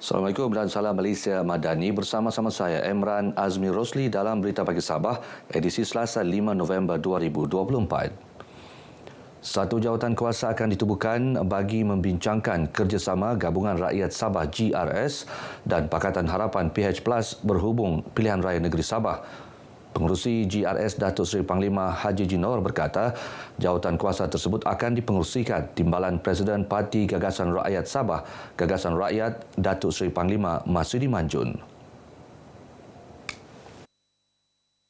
Assalamualaikum dan salam Malaysia Madani, bersama-sama saya Emran Azmi Rosli dalam Berita Pagi Sabah edisi Selasa 5 November 2024. Satu jawatan kuasa akan ditubuhkan bagi membincangkan kerjasama Gabungan Rakyat Sabah GRS dan Pakatan Harapan PH Plus berhubung pilihan raya negeri Sabah. Pengerusi GRS Datuk Seri Panglima Haji Jinor berkata, jawatan kuasa tersebut akan dipengerusikan Timbalan Presiden Parti Gagasan Rakyat Sabah, Gagasan Rakyat Datuk Seri Panglima Masudi Manjun.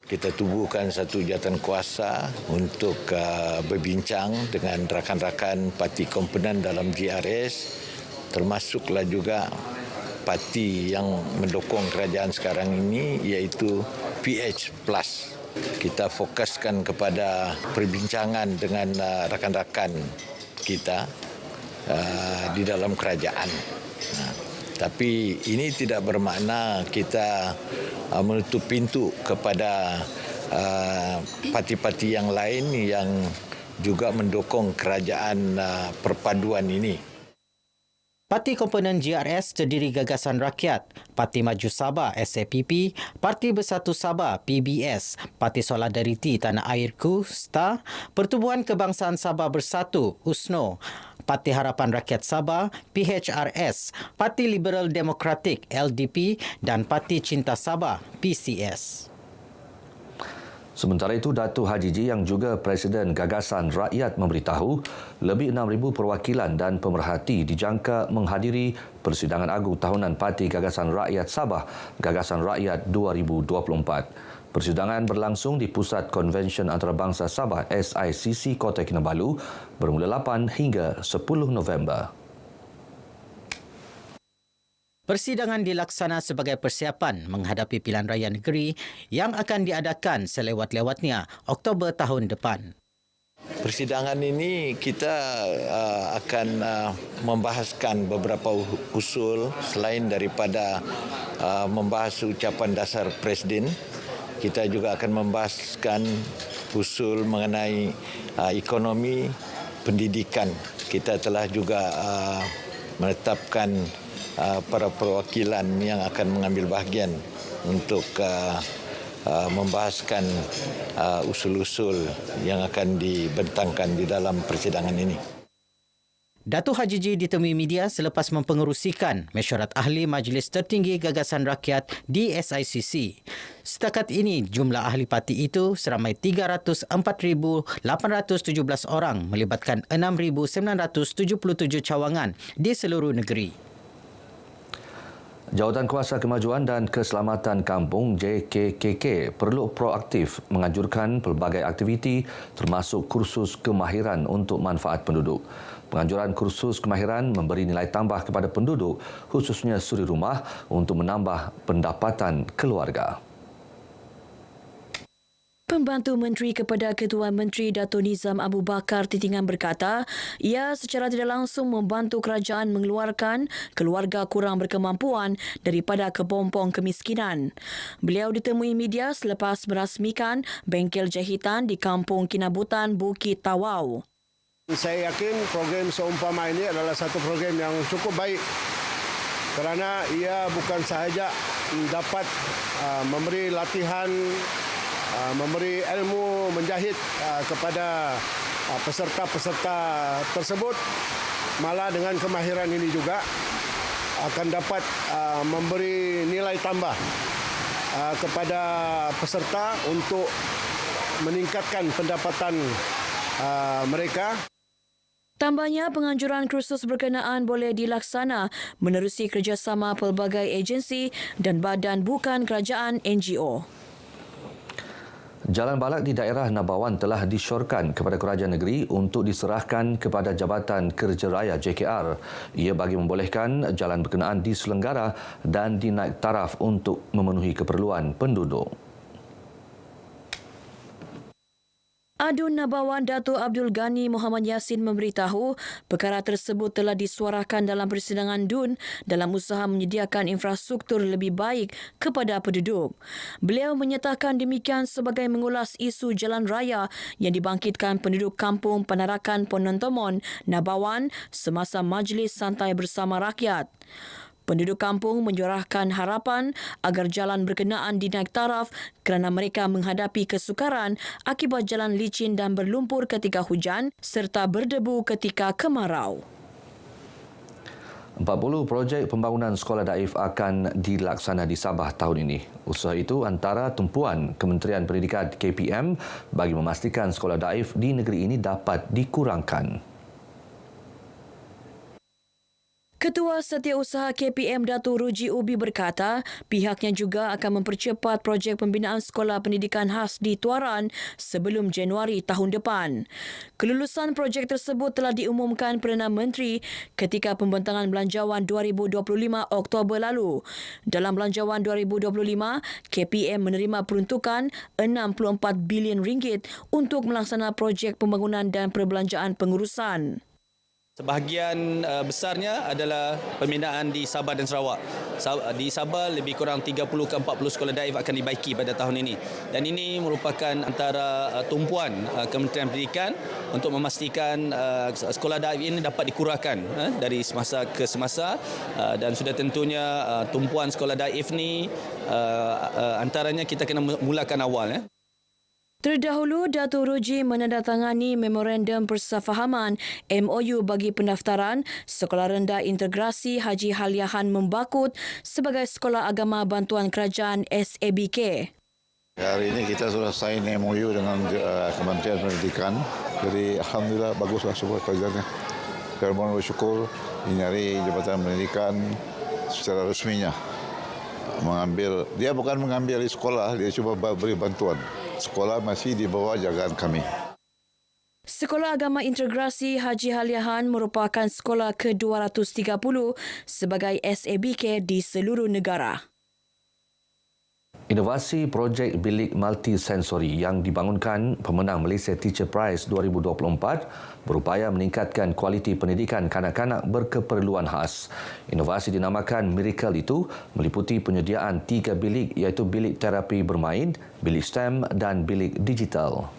Kita tubuhkan satu jawatan kuasa untuk berbincang dengan rakan-rakan parti komponen dalam GRS, termasuklah juga parti yang mendukung kerajaan sekarang ini, iaitu PH Plus. Kita fokuskan kepada perbincangan dengan rakan-rakan kita di dalam kerajaan. Tapi ini tidak bermakna kita menutup pintu kepada parti-parti yang lain yang juga mendukung kerajaan perpaduan ini. Parti komponen GRS terdiri Gagasan Rakyat, Parti Maju Sabah SAPP, Parti Bersatu Sabah PBS, Parti Solidariti Tanah Airku STAR, Pertubuhan Kebangsaan Sabah Bersatu USNO, Parti Harapan Rakyat Sabah PHRS, Parti Liberal Demokratik LDP dan Parti Cinta Sabah PCS. Sementara itu, Datuk Haji Ji yang juga Presiden Gagasan Rakyat memberitahu lebih 6,000 perwakilan dan pemerhati dijangka menghadiri Persidangan Agung Tahunan Parti Gagasan Rakyat Sabah, Gagasan Rakyat 2024. Persidangan berlangsung di Pusat Konvensyen Antarabangsa Sabah SICC Kota Kinabalu bermula 8 hingga 10 November. Persidangan dilaksana sebagai persiapan menghadapi pilihan raya negeri yang akan diadakan selewat-lewatnya Oktober tahun depan. Persidangan ini kita akan membahaskan beberapa usul selain daripada membahas ucapan dasar Presiden. Kita juga akan membahaskan usul mengenai ekonomi, pendidikan. Kita telah juga menetapkan para perwakilan yang akan mengambil bahagian untuk membahaskan usul-usul yang akan dibentangkan di dalam persidangan ini. Datuk Haji Ji ditemui media selepas mempengerusikan Mesyuarat Ahli Majlis Tertinggi Gagasan Rakyat di SICC. Setakat ini, jumlah ahli parti itu seramai 304,817 orang melibatkan 6,977 cawangan di seluruh negeri. Jawatan Kuasa Kemajuan dan Keselamatan Kampung JKKK perlu proaktif menganjurkan pelbagai aktiviti termasuk kursus kemahiran untuk manfaat penduduk. Penganjuran kursus kemahiran memberi nilai tambah kepada penduduk, khususnya suri rumah, untuk menambah pendapatan keluarga. Pembantu Menteri kepada Ketua Menteri Dato' Nizam Abu Bakar Titingan berkata, ia secara tidak langsung membantu kerajaan mengeluarkan keluarga kurang berkemampuan daripada kepompong kemiskinan. Beliau ditemui media selepas merasmikan bengkel jahitan di Kampung Kinabutan, Bukit Tawau. Saya yakin program seumpama ini adalah satu program yang cukup baik kerana ia bukan sahaja dapat memberi latihan, memberi ilmu menjahit kepada peserta-peserta tersebut, malah dengan kemahiran ini juga akan dapat memberi nilai tambah kepada peserta untuk meningkatkan pendapatan mereka. Tambahnya, penganjuran kursus berkenaan boleh dilaksana menerusi kerjasama pelbagai agensi dan badan bukan kerajaan NGO. Jalan balak di daerah Nabawan telah disyorkan kepada kerajaan negeri untuk diserahkan kepada Jabatan Kerja Raya JKR. Ia bagi membolehkan jalan berkenaan diselenggara dan dinaik taraf untuk memenuhi keperluan penduduk. Adun Nabawan Datuk Abdul Ghani Muhammad Yassin memberitahu perkara tersebut telah disuarakan dalam persidangan DUN dalam usaha menyediakan infrastruktur lebih baik kepada penduduk. Beliau menyatakan demikian sebagai mengulas isu jalan raya yang dibangkitkan penduduk kampung Panarakan Penontomon, Nabawan semasa Majlis Santai Bersama Rakyat. Penduduk kampung menyuarakan harapan agar jalan berkenaan dinaik taraf kerana mereka menghadapi kesukaran akibat jalan licin dan berlumpur ketika hujan serta berdebu ketika kemarau. 40 projek pembangunan sekolah daif akan dilaksana di Sabah tahun ini. Usaha itu antara tumpuan Kementerian Pendidikan KPM bagi memastikan sekolah daif di negeri ini dapat dikurangkan. Ketua Setiausaha KPM Dato' Ruji Ubi berkata, pihaknya juga akan mempercepat projek pembinaan sekolah pendidikan khas di Tuaran sebelum Januari tahun depan. Kelulusan projek tersebut telah diumumkan Perdana Menteri ketika pembentangan Belanjawan 2025 Oktober lalu. Dalam Belanjawan 2025, KPM menerima peruntukan RM64 bilion untuk melaksana projek pembangunan dan perbelanjaan pengurusan. Sebahagian besarnya adalah pembinaan di Sabah dan Sarawak. Di Sabah lebih kurang 30 ke 40 sekolah daif akan dibaiki pada tahun ini. Dan ini merupakan antara tumpuan Kementerian Pendidikan untuk memastikan sekolah daif ini dapat dikurangkan dari semasa ke semasa. Dan sudah tentunya tumpuan sekolah daif ni antaranya kita kena mulakan awal. Terdahulu, Dato' Ruji menandatangani Memorandum Persefahaman MOU bagi pendaftaran Sekolah Rendah Integrasi Haji Haliahan Membakut sebagai Sekolah Agama Bantuan Kerajaan SABK. Hari ini kita sudah sign MOU dengan Kementerian Pendidikan. Jadi alhamdulillah baguslah semua kerjanya. Saya mohon bersyukur dari Jabatan Pendidikan secara resminya dia bukan mengambil di sekolah, dia cuma beri bantuan. Sekolah masih di bawah jagaan kami. Sekolah Agama Integrasi Haji Haliahan merupakan sekolah ke-230 sebagai SABK di seluruh negara. Inovasi projek bilik multisensori yang dibangunkan pemenang Malaysia Teacher Prize 2024 berupaya meningkatkan kualiti pendidikan kanak-kanak berkeperluan khas. Inovasi dinamakan Miracle itu meliputi penyediaan 3 bilik iaitu bilik terapi bermain, bilik STEM dan bilik digital.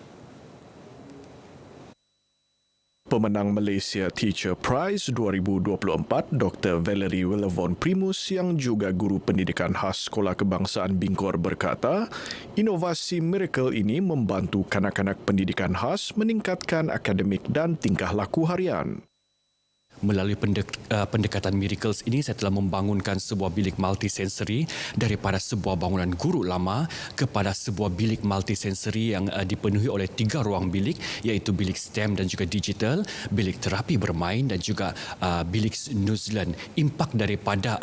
Pemenang Malaysia Teacher Prize 2024, Dr. Valerie Willevon Primus yang juga guru pendidikan khas Sekolah Kebangsaan Bingkor berkata, inovasi Miracle ini membantu kanak-kanak pendidikan khas meningkatkan akademik dan tingkah laku harian. Melalui pendekatan Miracles ini, saya telah membangunkan sebuah bilik multisensori daripada sebuah bangunan guru lama kepada sebuah bilik multisensori yang dipenuhi oleh 3 ruang bilik, iaitu bilik STEM dan juga digital, bilik terapi bermain dan juga bilik New Zealand. Impak daripada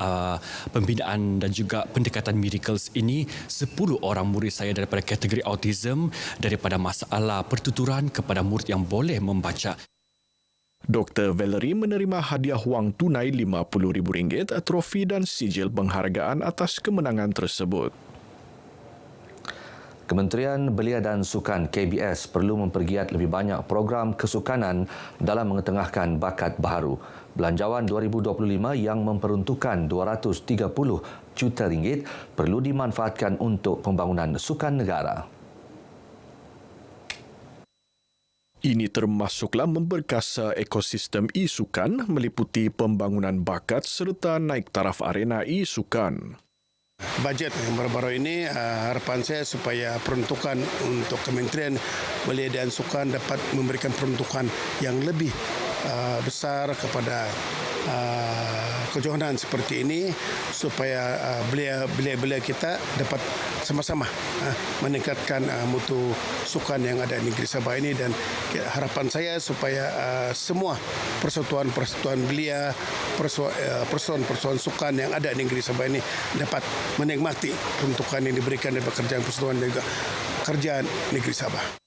pembinaan dan juga pendekatan Miracles ini, 10 orang murid saya daripada kategori autism, daripada masalah pertuturan kepada murid yang boleh membaca. Dr. Valerie menerima hadiah wang tunai RM50,000, trofi dan sijil penghargaan atas kemenangan tersebut. Kementerian Belia dan Sukan KBS perlu mempergiat lebih banyak program kesukanan dalam mengetengahkan bakat baharu. Belanjawan 2025 yang memperuntukkan RM230 juta perlu dimanfaatkan untuk pembangunan sukan negara. Ini termasuklah memperkasa ekosistem e-sukan meliputi pembangunan bakat serta naik taraf arena e-sukan. Bajet yang baru-baru ini harapan saya supaya peruntukan untuk Kementerian Belia dan Sukan dapat memberikan peruntukan yang lebih besar kepada kejohanan seperti ini supaya belia-belia kita dapat sama-sama meningkatkan mutu sukan yang ada di negeri Sabah ini, dan harapan saya supaya semua persatuan-persatuan belia, persatuan-persatuan sukan yang ada di negeri Sabah ini dapat menikmati peruntukan yang diberikan dari kerajaan persatuan dan juga kerajaan negeri Sabah.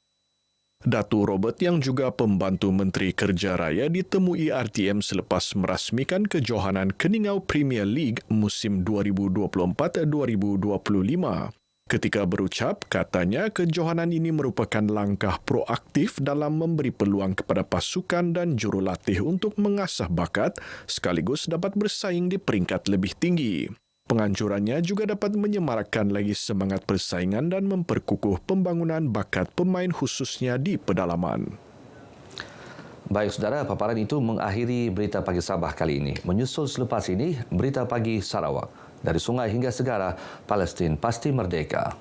Datuk Robert yang juga pembantu Menteri Kerja Raya ditemui RTM selepas merasmikan kejohanan Keningau Premier League musim 2024-2025. Ketika berucap, katanya kejohanan ini merupakan langkah proaktif dalam memberi peluang kepada pasukan dan jurulatih untuk mengasah bakat sekaligus dapat bersaing di peringkat lebih tinggi. Penganjurannya juga dapat menyemarakkan lagi semangat persaingan dan memperkukuh pembangunan bakat pemain khususnya di pedalaman. Baik saudara, paparan itu mengakhiri Berita Pagi Sabah kali ini. Menyusul selepas ini, Berita Pagi Sarawak. Dari sungai hingga segara, Palestin pasti merdeka.